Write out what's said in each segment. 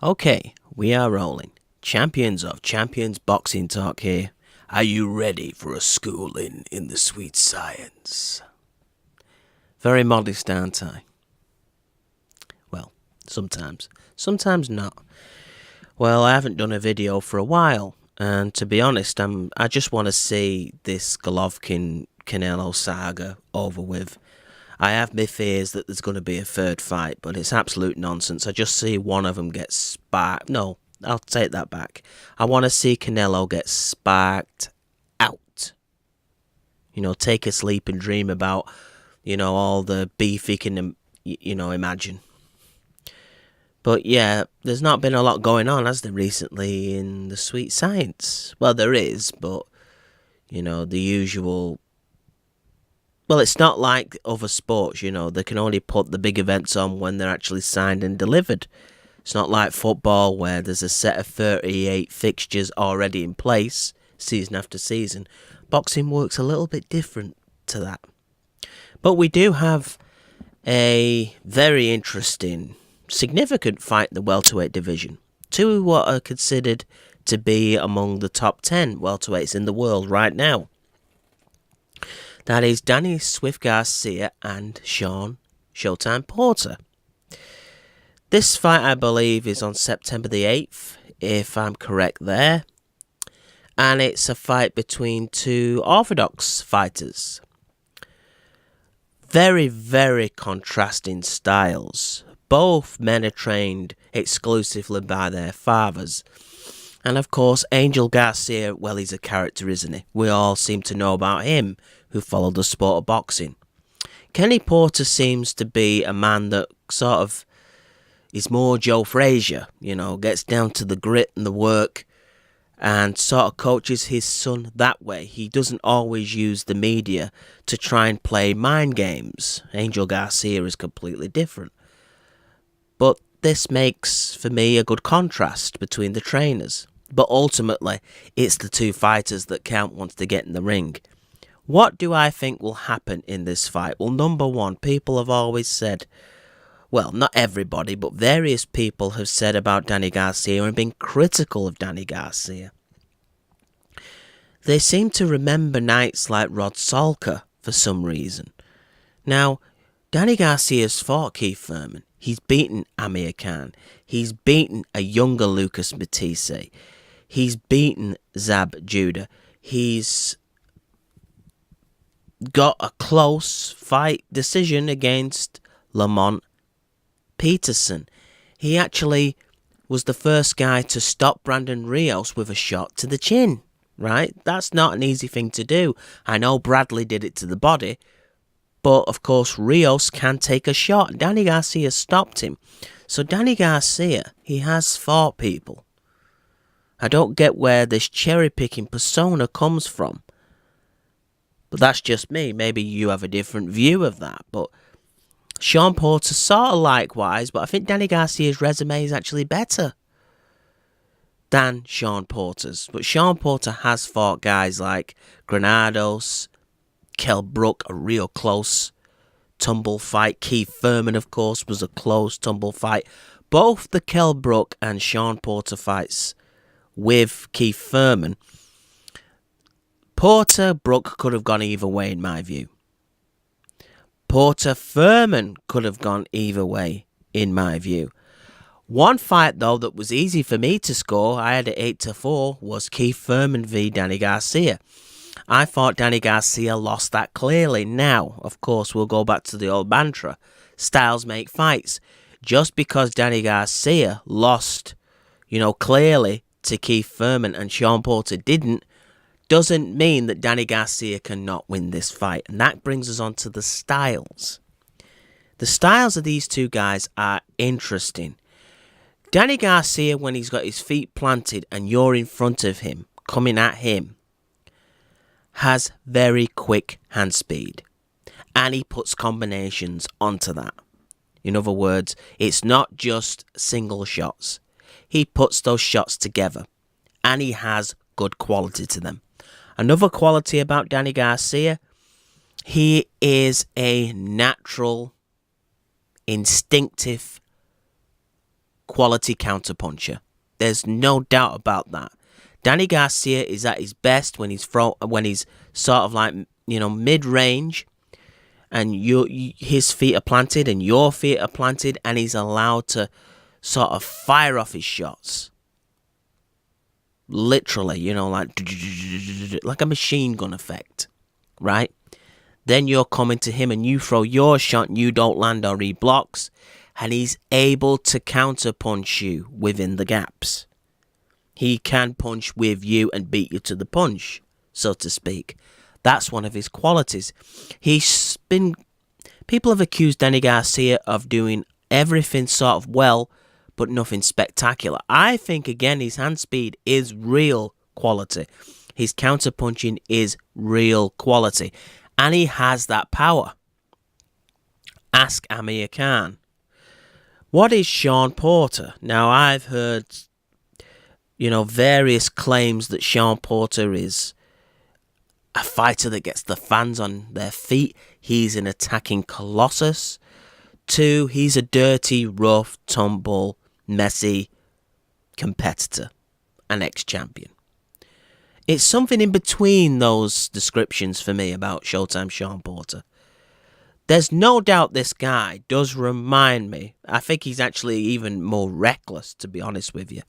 Okay, we are rolling. Champions of Champions Boxing Talk here. Are you ready for a schooling in the sweet science? Very modest, aren't I? Well, sometimes. Sometimes not. Well, I haven't done a video for a while, and to be honest, I just want to see this Golovkin-Canelo saga over with. I have my fears that there's going to be a third fight, but it's absolute nonsense. I just see one of them get sparked. No, I'll take that back. I want to see Canelo get sparked out. Take a sleep and dream about, all the beef he can, imagine. But yeah, there's not been a lot going on, has there, recently in the sweet science? Well, there is, but, the usual. Well, it's not like other sports, they can only put the big events on when they're actually signed and delivered. It's not like football where there's a set of 38 fixtures already in place, season after season. Boxing works a little bit different to that. But we do have a very interesting, significant fight in the welterweight division. Two what are considered to be among the top 10 welterweights in the world right now. That is Danny Swift Garcia and Shawn Showtime Porter. This fight, I believe, is on September the 8th, if I'm correct there. And it's a fight between two orthodox fighters. Very, very contrasting styles. Both men are trained exclusively by their fathers. And of course, Angel Garcia, well, he's a character, isn't he? We all seem to know about him who followed the sport of boxing. Kenny Porter seems to be a man that sort of is more Joe Frazier, gets down to the grit and the work and sort of coaches his son that way. He doesn't always use the media to try and play mind games. Angel Garcia is completely different. But this makes, for me, a good contrast between the trainers. But ultimately, it's the two fighters that count once they get in the ring. What do I think will happen in this fight? Well, number one, people have always said, well, not everybody, but various people have said about Danny Garcia and been critical of Danny Garcia. They seem to remember nights like Rod Salka for some reason. Now, Danny Garcia's fought Keith Thurman. He's beaten Amir Khan. He's beaten a younger Lucas Matisse. He's beaten Zab Judah. He's got a close fight decision against Lamont Peterson. He actually was the first guy to stop Brandon Rios with a shot to the chin, right? That's not an easy thing to do. I know Bradley did it to the body, but of course Rios can take a shot. Danny Garcia stopped him. So Danny Garcia, he has fought people. I don't get where this cherry-picking persona comes from. But that's just me. Maybe you have a different view of that. But Shawn Porter sort of likewise, but I think Danny Garcia's resume is actually better than Shawn Porter's. But Shawn Porter has fought guys like Granados, Kell Brook, a real close tumble fight. Keith Thurman, of course, was a close tumble fight. Both the Kell Brook and Shawn Porter fights with Keith Thurman, Porter Brook could have gone either way in my view. Porter Thurman could have gone either way in my view. One fight though that was easy for me to score, I had it 8-4, was Keith Thurman v Danny Garcia. I thought Danny Garcia lost that clearly. Now, of course, we'll go back to the old mantra. Styles make fights. Just because Danny Garcia lost, clearly to Keith Thurman and Shawn Porter didn't, doesn't mean that Danny Garcia cannot win this fight. And that brings us on to the styles. The styles of these two guys are interesting. Danny Garcia, when he's got his feet planted and you're in front of him, coming at him, has very quick hand speed. And he puts combinations onto that. In other words, it's not just single shots. He puts those shots together. And he has good quality to them. Another quality about Danny Garcia, he is a natural, instinctive quality counterpuncher. There's no doubt about that. Danny Garcia is at his best when he's sort of like, mid-range, and his feet are planted and your feet are planted, and he's allowed to sort of fire off his shots. Literally, like a machine gun effect, right? Then you're coming to him and you throw your shot and you don't land or he blocks, and he's able to counterpunch you within the gaps. He can punch with you and beat you to the punch, so to speak. That's one of his qualities. People have accused Danny Garcia of doing everything sort of well, but nothing spectacular. I think, again, his hand speed is real quality. His counterpunching is real quality. And he has that power. Ask Amir Khan. What is Shawn Porter? Now, I've heard, various claims that Shawn Porter is a fighter that gets the fans on their feet. He's an attacking colossus. 2, he's a dirty, rough, tumble, messy competitor, an ex-champion. It's something in between those descriptions for me about Showtime Shawn Porter. There's no doubt this guy does remind me. I think he's actually even more reckless, to be honest with you.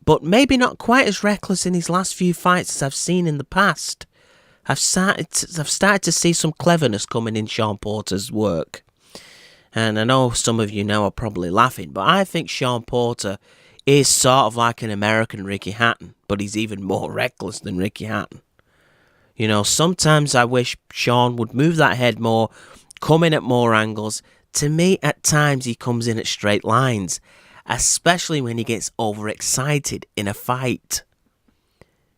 But maybe not quite as reckless in his last few fights as I've seen in the past. I've started to see some cleverness coming in Shawn Porter's work. And I know some of you now are probably laughing, but I think Shawn Porter is sort of like an American Ricky Hatton, but he's even more reckless than Ricky Hatton. Sometimes I wish Shawn would move that head more, come in at more angles. To me, at times, he comes in at straight lines, especially when he gets overexcited in a fight.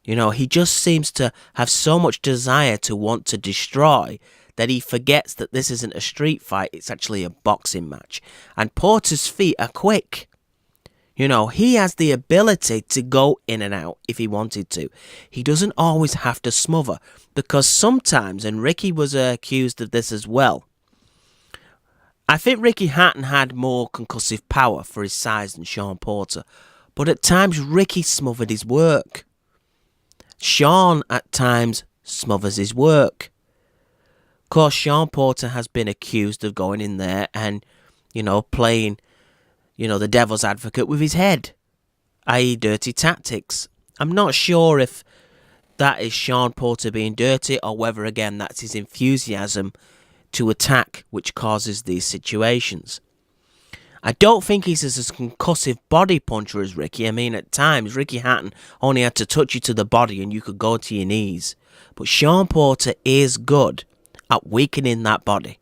He just seems to have so much desire to want to destroy that he forgets that this isn't a street fight, it's actually a boxing match. And Porter's feet are quick. He has the ability to go in and out if he wanted to. He doesn't always have to smother, because sometimes, and Ricky was accused of this as well, I think Ricky Hatton had more concussive power for his size than Shawn Porter, but at times Ricky smothered his work. Shawn at times smothers his work. Of course, Shawn Porter has been accused of going in there and, playing, the devil's advocate with his head, i.e. dirty tactics. I'm not sure if that is Shawn Porter being dirty or whether, again, that's his enthusiasm to attack which causes these situations. I don't think he's as a concussive body puncher as Ricky. I mean, at times, Ricky Hatton only had to touch you to the body and you could go to your knees. But Shawn Porter is good at weakening that body.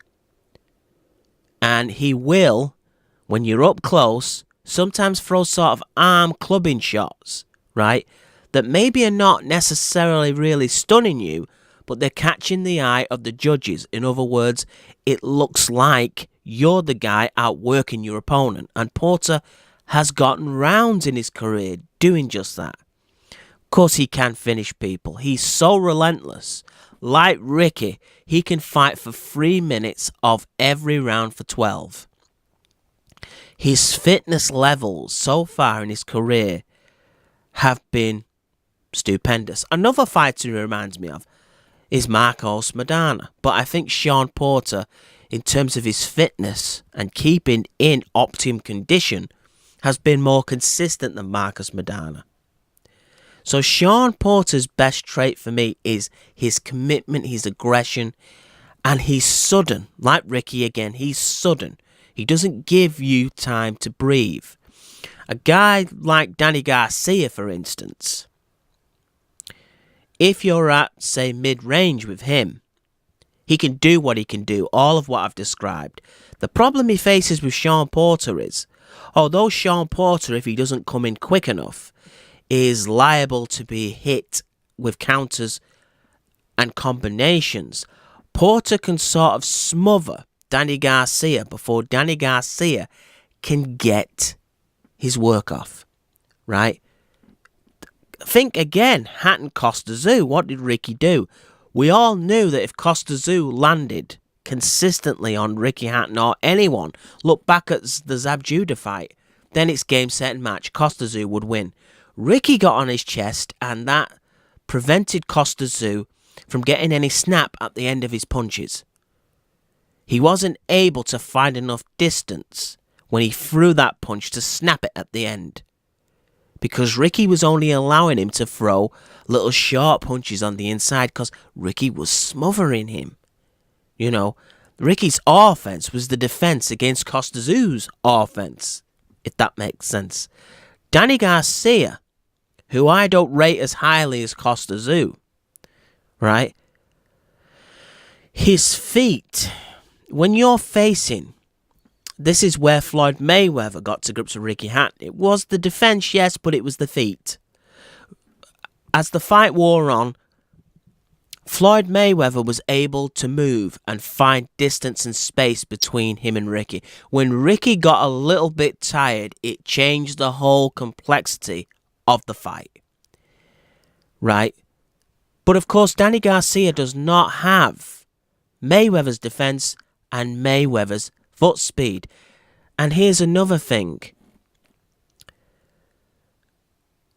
And he will, when you're up close, sometimes throw sort of arm clubbing shots, right? That maybe are not necessarily really stunning you, but they're catching the eye of the judges. In other words, it looks like you're the guy outworking your opponent. And Porter has gotten rounds in his career doing just that. Of course, he can finish people. He's so relentless. Like Ricky, he can fight for 3 minutes of every round for 12. His fitness levels so far in his career have been stupendous. Another fighter he reminds me of is Marcos Maidana. But I think Shawn Porter, in terms of his fitness and keeping in optimum condition, has been more consistent than Marcos Maidana. So Shawn Porter's best trait for me is his commitment, his aggression, and he's sudden. Like Ricky again, he's sudden. He doesn't give you time to breathe. A guy like Danny Garcia, for instance, if you're at, say, mid-range with him, he can do what he can do, all of what I've described. The problem he faces with Shawn Porter is, although Shawn Porter, if he doesn't come in quick enough, is liable to be hit with counters and combinations, Porter can sort of smother Danny Garcia before Danny Garcia can get his work off, right? Think again, Hatton Costa Tszyu. What did Ricky do? We all knew that if Costa Tszyu landed consistently on Ricky Hatton or anyone, look back at the Zab Judah fight, then it's game, set, and match. Costa Zoo would win. Ricky got on his chest, and that prevented Costa Zoo from getting any snap at the end of his punches. He wasn't able to find enough distance when he threw that punch to snap it at the end, because Ricky was only allowing him to throw little short punches on the inside because Ricky was smothering him. You know, Ricky's offense was the defense against Costa Zoo's offense, if that makes sense. Danny Garcia, who I don't rate as highly as Costa Zoo, right? His feet, when you're facing, this is where Floyd Mayweather got to grips with Ricky Hatton. It was the defense, yes, but it was the feet. As the fight wore on, Floyd Mayweather was able to move and find distance and space between him and Ricky. When Ricky got a little bit tired, it changed the whole complexity of the fight. Right? But of course, Danny Garcia does not have Mayweather's defense and Mayweather's foot speed. And here's another thing.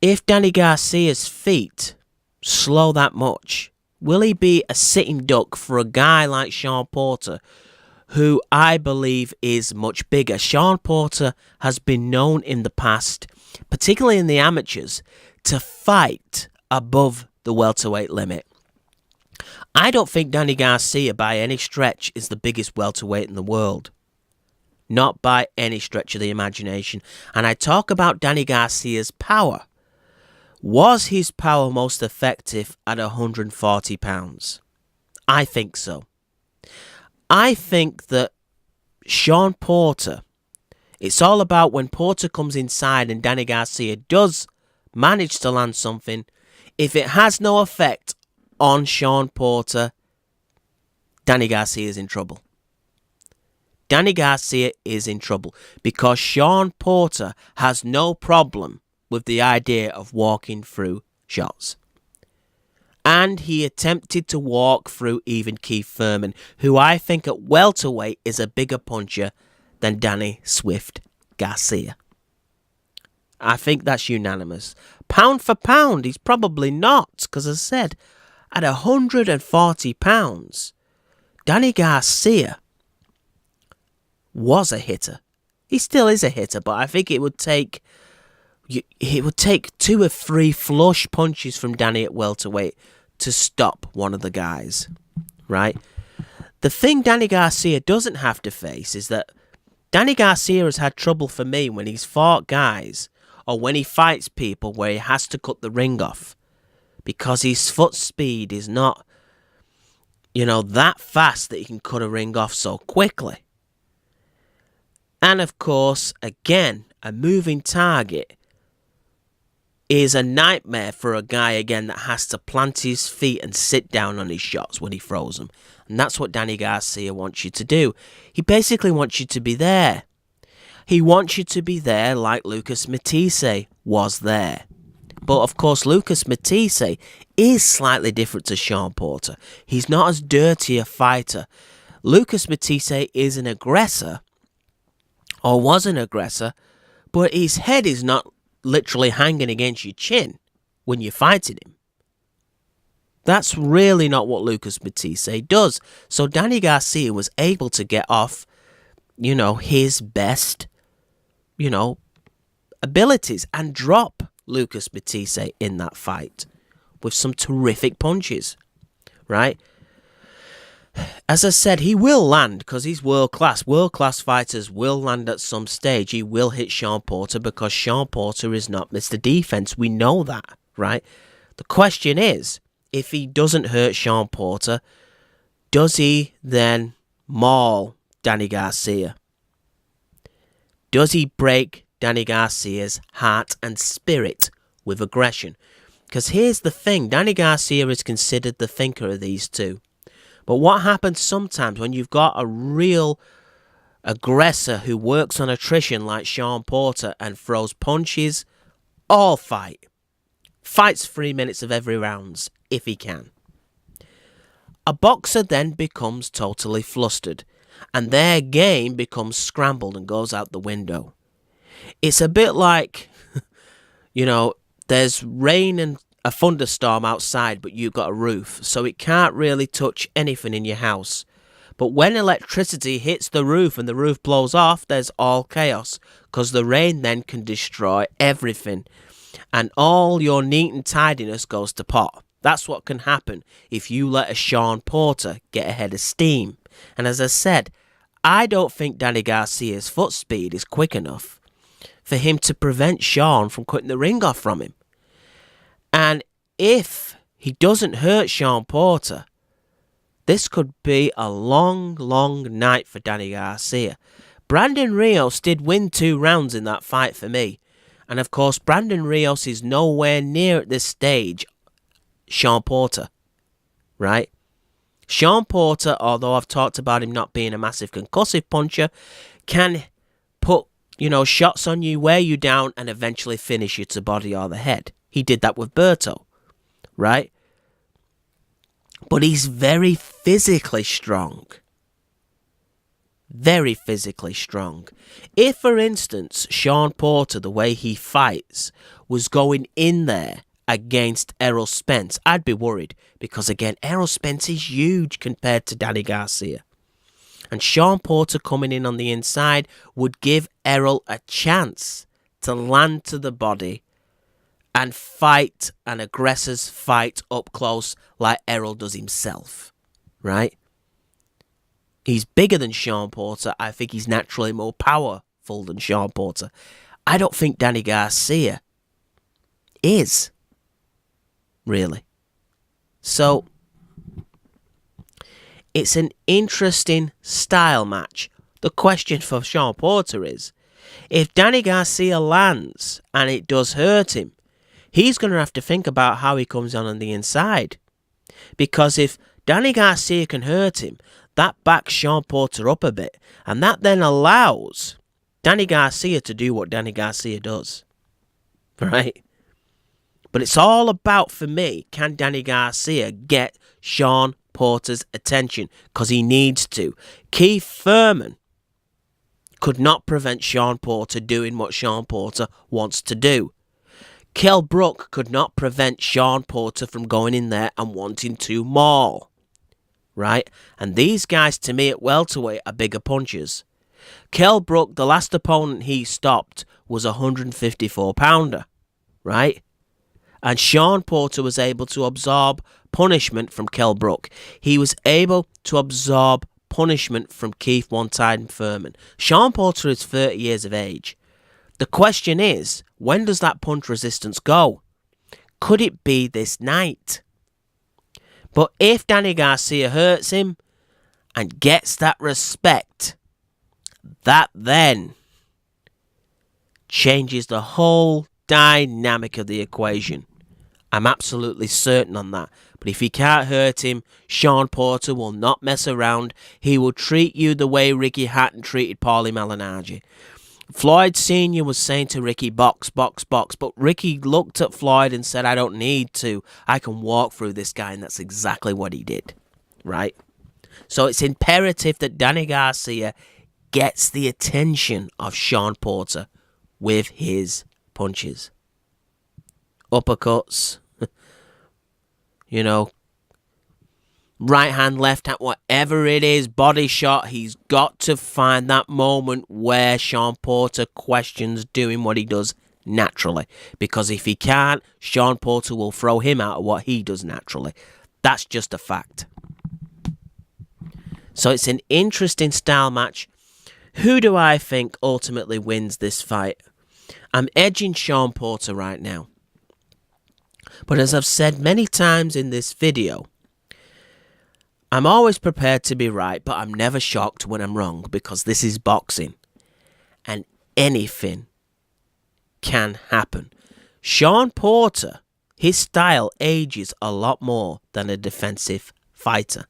If Danny Garcia's feet slow that much, will he be a sitting duck for a guy like Shawn Porter, who I believe is much bigger? Shawn Porter has been known in the past, particularly in the amateurs, to fight above the welterweight limit. I don't think Danny Garcia by any stretch is the biggest welterweight in the world. Not by any stretch of the imagination. And I talk about Danny Garcia's power. Was his power most effective at 140 pounds? I think so. I think that Shawn Porter, it's all about when Porter comes inside and Danny Garcia does manage to land something, if it has no effect on Shawn Porter, Danny Garcia is in trouble. Danny Garcia is in trouble because Shawn Porter has no problem with the idea of walking through shots. And he attempted to walk through even Keith Thurman, who I think at welterweight is a bigger puncher than Danny Swift Garcia. I think that's unanimous. Pound for pound, he's probably not, because as I said, at 140 pounds, Danny Garcia was a hitter. He still is a hitter, but I think it would take 2 or 3 flush punches from Danny at welterweight to stop one of the guys, right? The thing Danny Garcia doesn't have to face is that Danny Garcia has had trouble for me when he's fought guys or when he fights people where he has to cut the ring off because his foot speed is not, that fast that he can cut a ring off so quickly. And of course, again, a moving target is a nightmare for a guy, again, that has to plant his feet and sit down on his shots when he throws them. And that's what Danny Garcia wants you to do. He basically wants you to be there. He wants you to be there like Lucas Matisse was there. But of course, Lucas Matisse is slightly different to Shawn Porter. He's not as dirty a fighter. Lucas Matisse is an aggressor, or was an aggressor, but his head is not literally hanging against your chin when you're fighting him. That's really not what Lucas Matisse does. So Danny Garcia was able to get off, his best, abilities and drop Lucas Matisse in that fight with some terrific punches, right? As I said, he will land because he's world-class. World-class fighters will land at some stage. He will hit Shawn Porter because Shawn Porter is not Mr. Defense. We know that, right? The question is, if he doesn't hurt Shawn Porter, does he then maul Danny Garcia? Does he break Danny Garcia's heart and spirit with aggression? Because here's the thing. Danny Garcia is considered the thinker of these two. But what happens sometimes when you've got a real aggressor who works on attrition like Shawn Porter and throws punches all fight. Fights 3 minutes of every round if he can. A boxer then becomes totally flustered and their game becomes scrambled and goes out the window. It's a bit like, there's rain and a thunderstorm outside, but you've got a roof, so it can't really touch anything in your house. But when electricity hits the roof and the roof blows off, there's all chaos, because the rain then can destroy everything, and all your neat and tidiness goes to pot. That's what can happen if you let a Shawn Porter get ahead of steam. And as I said, I don't think Danny Garcia's foot speed is quick enough for him to prevent Shawn from cutting the ring off from him. And if he doesn't hurt Shawn Porter, this could be a long, long night for Danny Garcia. Brandon Rios did win 2 rounds in that fight for me. And of course, Brandon Rios is nowhere near at this stage Shawn Porter, right? Shawn Porter, although I've talked about him not being a massive concussive puncher, can put, shots on you, wear you down, and eventually finish you to body or the head. He did that with Berto, right? But he's very physically strong. Very physically strong. If, for instance, Shawn Porter, the way he fights, was going in there against Errol Spence, I'd be worried. Because, again, Errol Spence is huge compared to Danny Garcia. And Shawn Porter coming in on the inside would give Errol a chance to land to the body and fight an aggressor's fight up close like Errol does himself, right? He's bigger than Shawn Porter. I think he's naturally more powerful than Shawn Porter. I don't think Danny Garcia is, really. So, it's an interesting style match. The question for Shawn Porter is, if Danny Garcia lands and it does hurt him, he's going to have to think about how he comes on the inside. Because if Danny Garcia can hurt him, that backs Shawn Porter up a bit. And that then allows Danny Garcia to do what Danny Garcia does. Right? But it's all about, for me, can Danny Garcia get Shawn Porter's attention? Because he needs to. Keith Thurman could not prevent Shawn Porter doing what Shawn Porter wants to do. Kell Brook could not prevent Shawn Porter from going in there and wanting to maul. Right? And these guys, to me, at welterweight, are bigger punchers. Kell Brook, the last opponent he stopped, was a 154-pounder. Right? And Shawn Porter was able to absorb punishment from Kell Brook. He was able to absorb punishment from Keith One-Time Thurman. Shawn Porter is 30 years of age. The question is, when does that punch resistance go? Could it be this night? But if Danny Garcia hurts him and gets that respect, that then changes the whole dynamic of the equation. I'm absolutely certain on that. But if he can't hurt him, Shawn Porter will not mess around. He will treat you the way Ricky Hatton treated Paulie Malignaggi. Floyd Sr. was saying to Ricky, box, box, box. But Ricky looked at Floyd and said, I don't need to. I can walk through this guy. And that's exactly what he did. Right? So it's imperative that Danny Garcia gets the attention of Shawn Porter with his punches. Uppercuts. Right hand, left hand, whatever it is, body shot. He's got to find that moment where Shawn Porter questions doing what he does naturally. Because if he can't, Shawn Porter will throw him out of what he does naturally. That's just a fact. So it's an interesting style match. Who do I think ultimately wins this fight? I'm edging Shawn Porter right now. But as I've said many times in this video, I'm always prepared to be right, but I'm never shocked when I'm wrong, because this is boxing. And anything can happen. Shawn Porter, his style ages a lot more than a defensive fighter.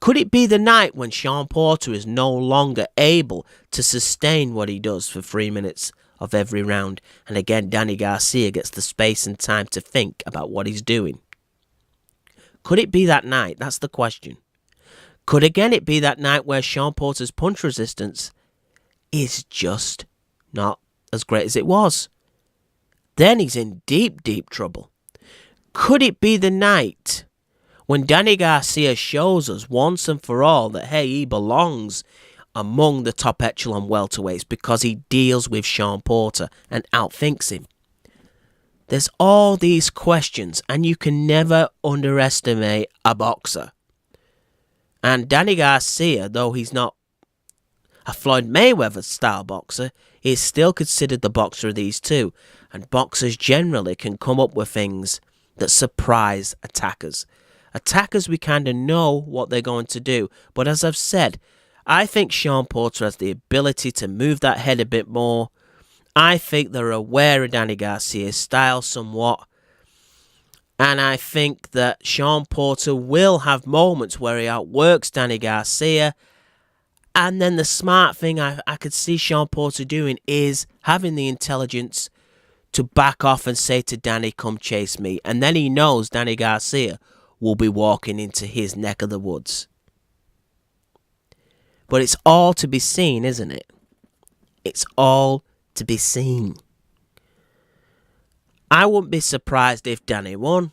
Could it be the night when Shawn Porter is no longer able to sustain what he does for 3 minutes of every round, and again Danny Garcia gets the space and time to think about what he's doing? Could it be that night? That's the question. Could again it be that night where Shawn Porter's punch resistance is just not as great as it was. Then he's in deep, deep trouble. Could it be the night when Danny Garcia shows us once and for all that, hey, he belongs among the top echelon welterweights because he deals with Shawn Porter and outthinks him? There's all these questions, and you can never underestimate a boxer. And Danny Garcia, though he's not a Floyd Mayweather-style boxer, is still considered the boxer of these two. And boxers generally can come up with things that surprise attackers. Attackers, we kind of know what they're going to do. But as I've said, I think Shawn Porter has the ability to move that head a bit more. I think they're aware of Danny Garcia's style somewhat. And I think that Shawn Porter will have moments where he outworks Danny Garcia. And then the smart thing I could see Shawn Porter doing is having the intelligence to back off and say to Danny, come chase me. And then he knows Danny Garcia will be walking into his neck of the woods. But it's all to be seen, isn't it? It's all to be seen. I wouldn't be surprised if Danny won.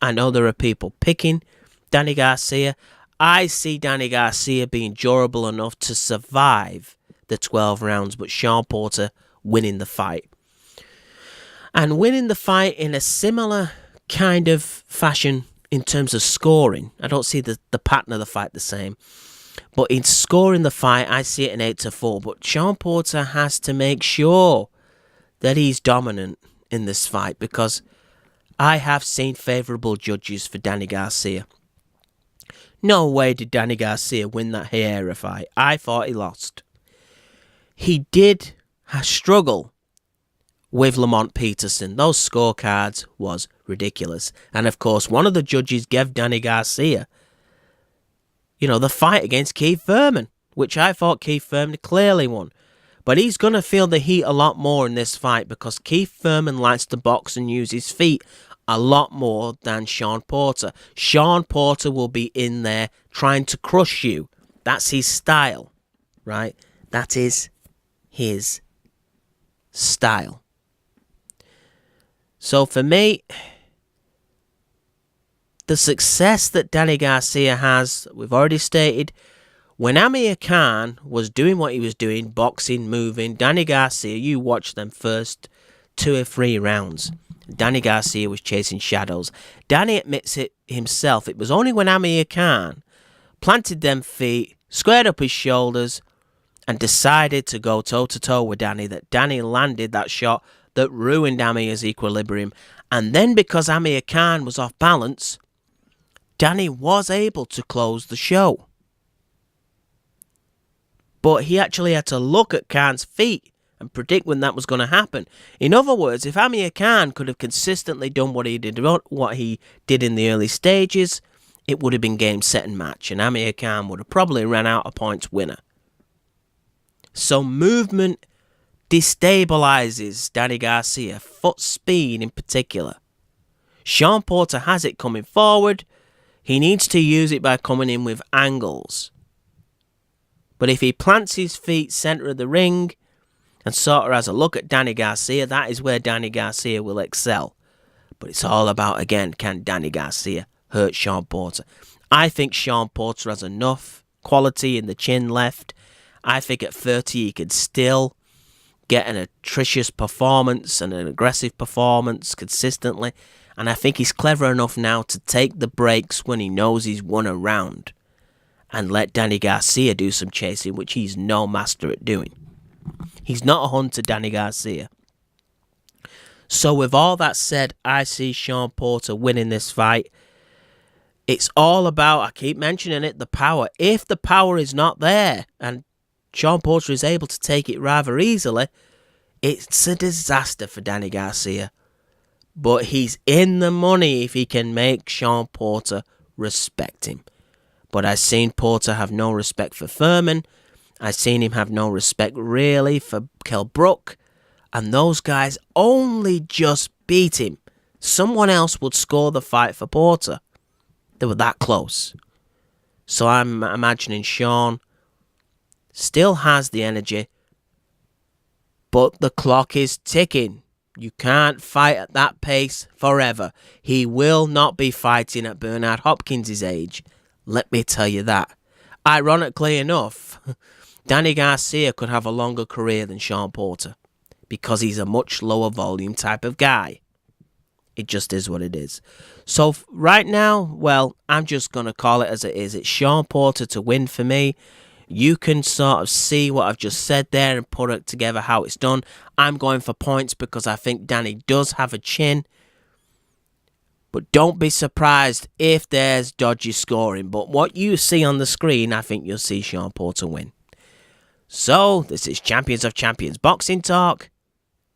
I know there are people picking Danny Garcia. I see Danny Garcia being durable enough to survive the 12 rounds, but Shawn Porter winning the fight. And winning the fight in a similar kind of fashion in terms of scoring. I don't see the pattern of the fight the same. But in scoring the fight, I see it in 8-4. But Shawn Porter has to make sure that he's dominant in this fight, because I have seen favourable judges for Danny Garcia. No way did Danny Garcia win that Herrera fight. I thought he lost. He did struggle with Lamont Peterson. Those scorecards was ridiculous. And of course, one of the judges gave Danny Garcia, the fight against Keith Thurman, which I thought Keith Thurman clearly won. But he's going to feel the heat a lot more in this fight, because Keith Thurman likes to box and use his feet a lot more than Shawn Porter. Shawn Porter will be in there trying to crush you. That's his style, right? That is his style. So for me, the success that Danny Garcia has, we've already stated, when Amir Khan was doing what he was doing, boxing, moving, Danny Garcia, you watch them first 2 or 3 rounds. Danny Garcia was chasing shadows. Danny admits it himself. It was only when Amir Khan planted them feet, squared up his shoulders, and decided to go toe-to-toe with Danny that Danny landed that shot that ruined Amir's equilibrium. And then because Amir Khan was off balance, Danny was able to close the show. But he actually had to look at Khan's feet and predict when that was going to happen. In other words, if Amir Khan could have consistently done what he did in the early stages, it would have been game, set, and match, and Amir Khan would have probably ran out a points winner. So movement destabilizes Danny Garcia, foot speed in particular. Shawn Porter has it coming forward. He needs to use it by coming in with angles. But if he plants his feet centre of the ring and sort of has a look at Danny Garcia, that is where Danny Garcia will excel. But it's all about, again, can Danny Garcia hurt Shawn Porter? I think Shawn Porter has enough quality in the chin left. I think at 30 he could still get an atrocious performance and an aggressive performance consistently. And I think he's clever enough now to take the breaks when he knows he's won a round and let Danny Garcia do some chasing, which he's no master at doing. He's not a hunter, Danny Garcia. So with all that said, I see Shawn Porter winning this fight. It's all about, I keep mentioning it, the power. If the power is not there and Shawn Porter is able to take it rather easily, it's a disaster for Danny Garcia. But he's in the money if he can make Shawn Porter respect him. But I've seen Porter have no respect for Thurman. I've seen him have no respect really for Kell Brook. And those guys only just beat him. Someone else would score the fight for Porter. They were that close. So I'm imagining Shawn still has the energy, But the clock is ticking. You can't fight at that pace forever. He will not be fighting at Bernard Hopkins' age. Let me tell you that. Ironically enough, Danny Garcia could have a longer career than Shawn Porter because he's a much lower volume type of guy. It just is what it is. So right now, well, I'm just going to call it as it is. It's Shawn Porter to win for me. You can sort of see what I've just said there and put it together how it's done. I'm going for points because I think Danny does have a chin. But don't be surprised if there's dodgy scoring. But what you see on the screen, I think you'll see Shawn Porter win. So, this is Champions of Champions Boxing Talk,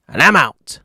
and I'm out.